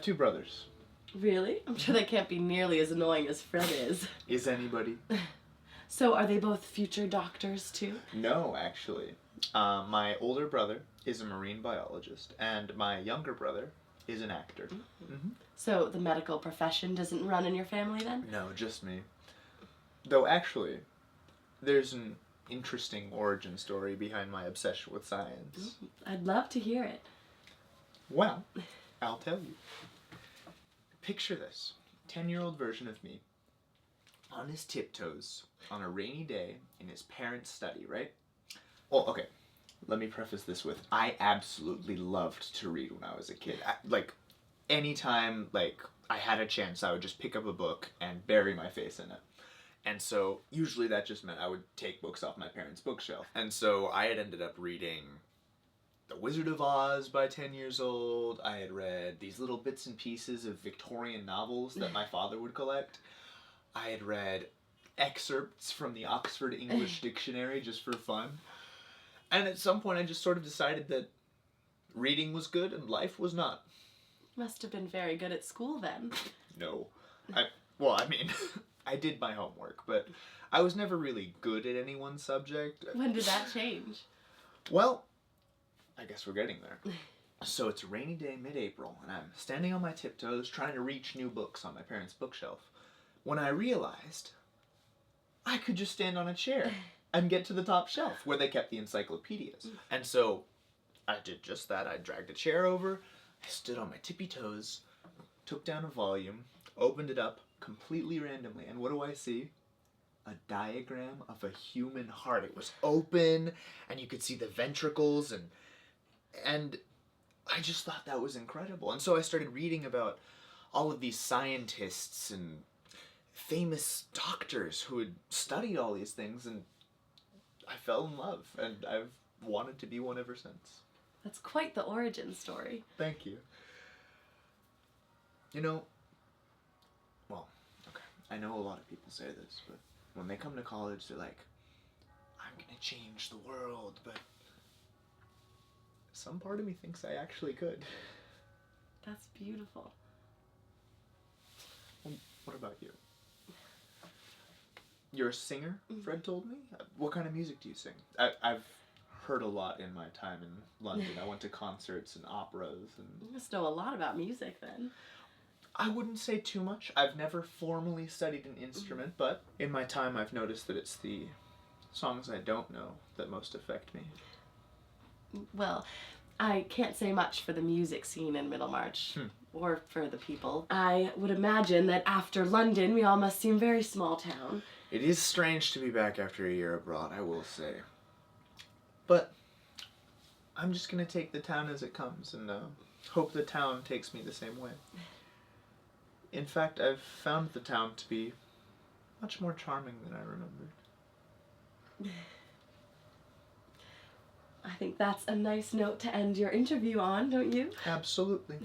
two brothers. Really? I'm sure they can't be nearly as annoying as Fred is. Is anybody? So are they both future doctors, too? No, actually. My older brother is a marine biologist, and my younger brother is an actor. Mm-hmm. So the medical profession doesn't run in your family, then? No, just me. Though, actually, there's an interesting origin story behind my obsession with science. I'd love to hear it. Well, I'll tell you. Picture this. 10-year-old version of me on his tiptoes on a rainy day in his parents' study, right? Well, okay. Let me preface this with, I absolutely loved to read when I was a kid. Anytime, I had a chance, I would just pick up a book and bury my face in it. And so, usually that just meant I would take books off my parents' bookshelf. And so, I had ended up reading The Wizard of Oz by 10 years old. I had read these little bits and pieces of Victorian novels that my father would collect. I had read excerpts from the Oxford English Dictionary just for fun. And at some point I just sort of decided that reading was good and life was not. Must have been very good at school then. No. I did my homework, but I was never really good at any one subject. When did that change? Well, I guess we're getting there. So it's a rainy day, mid-April, and I'm standing on my tiptoes trying to reach new books on my parents' bookshelf, when I realized I could just stand on a chair and get to the top shelf where they kept the encyclopedias. And so I did just that. I dragged a chair over, I stood on my tippy toes, took down a volume, opened it up completely randomly, and what do I see? A diagram of a human heart. It was open, and you could see the ventricles, and I just thought that was incredible. And so I started reading about all of these scientists and famous doctors who had studied all these things, and I fell in love, and I've wanted to be one ever since. That's quite the origin story. Thank you. I know a lot of people say this, but when they come to college, they're like, I'm gonna change the world, but some part of me thinks I actually could. That's beautiful. Well, what about you? You're a singer, Fred told me? What kind of music do you sing? I've heard a lot in my time in London. I went to concerts and operas. You must know a lot about music then. I wouldn't say too much. I've never formally studied an instrument, but in my time I've noticed that it's the songs I don't know that most affect me. Well, I can't say much for the music scene in Middlemarch, or for the people. I would imagine that after London, we all must seem very small town. It is strange to be back after a year abroad, I will say. But I'm just gonna take the town as it comes, and hope the town takes me the same way. In fact, I've found the town to be much more charming than I remembered. I think that's a nice note to end your interview on, don't you? Absolutely.